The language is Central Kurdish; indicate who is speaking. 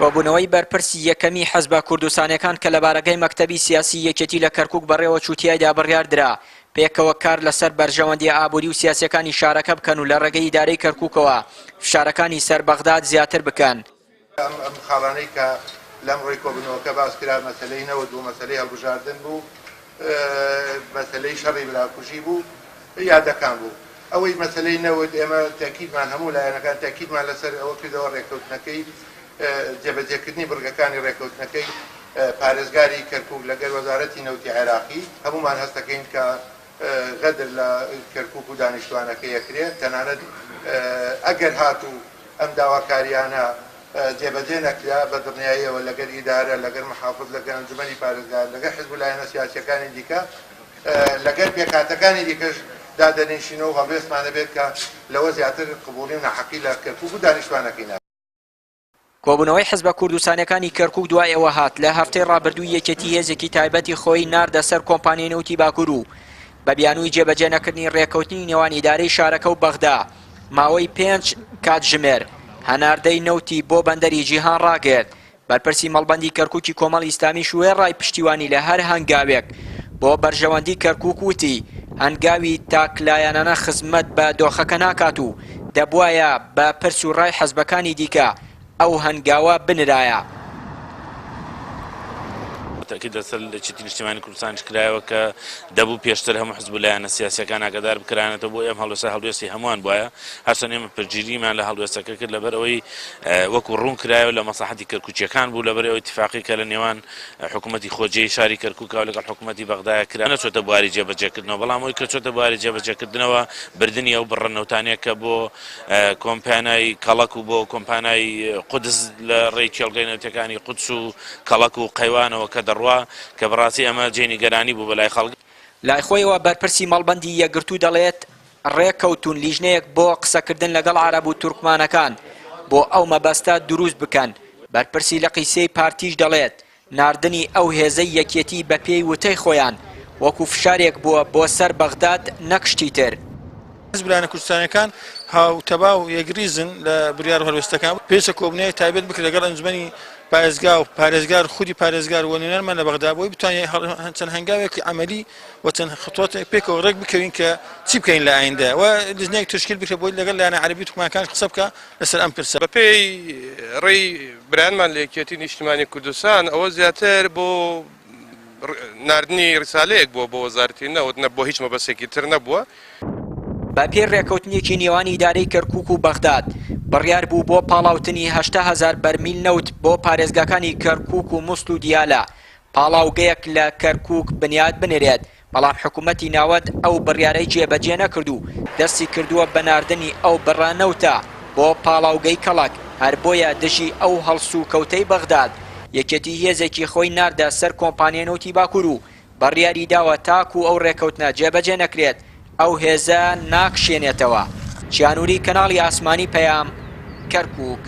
Speaker 1: کۆبوونەوەی بەرپرسی یەکەمی حەزبە کوردستانیەکان کە لە بارگەی مەکتەبی سیاسی یەکێتی لە کەرکووک بەڕێوە چوتیایدا بڕیاردرا پێکەوە کار لەسەر بەرژەوەندی ئابووری و سیاسیەکانی شارەکە بکەن و لە ڕێگەی ئیدارەی کەرکووکەوە فشارەکانی سەر بەغداد زیاتر بکەن.
Speaker 2: ئەم خاڵانەی کە لەم ڕێی کۆبوونەوەکە باس کرا مەسەلەی نەوت بوو، مەسەلەی هەڵبژاردن بوو، مەسەلەی شەڕی براکوژی بوو، یادەکان بوو. ئەوەی مەسەلەی نەوت ئێمە تاکیدمان هەموو لایەنەکان تاکیدمان لەسەر ئەوە کردەوە ڕێکەوتنەکەی جێبەجێکردنی بڕگەکانی ڕێکەوتنەکەی پارێزگاری کەرکووک لەگەڵ وەزارەتی نەوتی عێراقی هەمومان هەست دەکەین کە غەدر لە کەرکووک و دانیشتوانەکە یەکرێت. تەنانەت ئەگەر هاتوو ئەم داواکاریانە جێبەجێ نەکرا بە دڵنیاییەوە لەگەر ئیدارە، لەگەر محافظ، لەگەر ئەنجومەنی پارێزگار، لەگەر حیزب لایەنە سیاسیەکانی دیکە، لەگەر پێکهاتەکانی دیکەش دادەنیشینەوە هەڵوێستمانە بێت کە لەوە زیاتر قبوڵی و نەحەقی لە کەرکووک و دانیشتوانەکەی نابێت.
Speaker 1: کۆبوونەوەی حەزبە کوردستانیەکانی کەرکووک دوایەوە هات لە هەفتەی ڕابردووی یەکێتی هێزێکی تایبەتی خۆی ناردە سەر کۆمپانیای نەوتی باکوور و بە بیانووی جێبەجێ نەکردنی ڕێکەوتنی نێوان ئیدارەی شارەکە و بەغدا ماوەی 5 کاتژمێر هەناردەی نەوتی بۆ بەندەری جیهان ڕاگرت. بەرپرسی مەڵبەندی کەرکووکی کۆمەڵ ئیسلامی شوێ ڕای پشتیوانی لە هەر هەنگاوێک بۆ بەرژەوەندی کەرکووک وتی هەنگاوی تاکلایەنانە خزمەت بە دۆخەکە ناکات و دەبوایە بە پرس و ڕای حەزبەکانی دیکە ئەو هەنگاوە بنرایە.
Speaker 3: تأكيد لەچێتی نیشتیمانی کوردستانیش کرایەوە کە دەبوو پێشتر هەموو حزب لایەنە سیاسیەکان ئاگادار بکرانێتەوە بۆ ئەم هەڵوێستا هەڵوێستی هەمووان بووایە. هەرچەند ئێمە پەرگیریمان لە هەڵوێستەکە کرد لەبەر ئەوەی وەکو ڕوون کرایەوە لە مەسلحەتی کەرکووکیەکان بوو، لەبەر ئەوەی اتفاقی کە لە نێوان حکوومەتی خۆجێی شاری کەرکووکەوە لەگەڵ حکوومەتی بەغدایە کرا نەچۆتە بواری جێبەجێکردنەوە، بەڵام ئەوەی کە چۆتە بواری جێبەجێکردنەوە بردننی ئەو بڕەنەوتانەیە کە بۆ کۆمپانیای کەڵک و بۆ کۆمپانیای قودس لە ڕێی کێڵگەی نەوتەکانی قودس و کەڵک و قەیوانەوە کە دەڕوا کە بەڕاستی ئەمە جێنیگەرانی بوو بەلای خەڵک.
Speaker 1: لای خۆیەوە بەرپرسی مەڵبەندی یەکگرتوو دەڵێت ڕێکەوتون لیژنەیەک بۆ قسەکردن لەگەڵ عەرەب و تورکمانەکان بۆ ئەو مەبەستە دروست بکەن. بەرپرسی لە قیسەی پارتیش دەڵێت ناردنی ئەو هێزەی یەکێتی بە پێی وتەی خۆیان وەکو فشارێک بووە بۆ سەر بەغداد نەکشتی تر.
Speaker 4: حزب لایەنە کوردستانیەکان هاوتەبا و یەکریزن لە بڕیار هەڵوێستەکان پێویستە کۆبوونەوەی تایبەت بکرێت لەگەڵ ئەنجومەنی پارێزگا و پارێزگار خودی پارێزگار و نوێنەرمان لە بەغدا بۆی بتوانین چەند هەنگاوێکی عەمەلی و چەند خطوەتێک پێکەوە ڕێک بکەوین کە چی بکەین لە ئایندە و لیژنەیەک تشکیل بکرێت بۆی لەگەڵ لایەنە عەرەبی و تورکمانەکان قسە بکە لەسەر ئەم پرسە.
Speaker 5: بەپێی ڕێی برایانمان لە یەکێتی نیشتیمانی کوردستان ئەوە زیاتر بۆ ناردنی ڕسالەیەک بۆ وەزارەتی نەوت بۆ هیچ مەبەستێکی تر نەبووە.
Speaker 1: بە پێی ڕێکەوتنێکی نێوانی ئیدارەی کەرکووک و بەغداد بڕیار بوو بۆ پاڵاوتنی 800,000 بەرمیل نەوت بۆ پارێزگاکانی کەرکووک و مووسڵ و دیالە. پاڵاوگەیەک لە کەرکووک بنیاد بنێرێت، بەڵام حکوومەتی ناوەت ئەو بڕیارەی جێبەجێ نەکرد و دەستی کردووە بەناردنی ئەو بڕانەوتە بۆ پاڵاوگەی کەڵک. هەر بۆیە دژی ئەو هەڵسو کەوتەی بەغداد یەکێتی هێزێکی خۆی ناردە سەر کۆمپانیای نەوتی باکوور و بڕیاری داوە تاکو ئەو ڕێکەوتنە جێبەجێ نەکرێت ئەو هێزە ناکشێنێتەوە. چیانووری کەناڵی ئاسمانی پەیام، کەرکووک.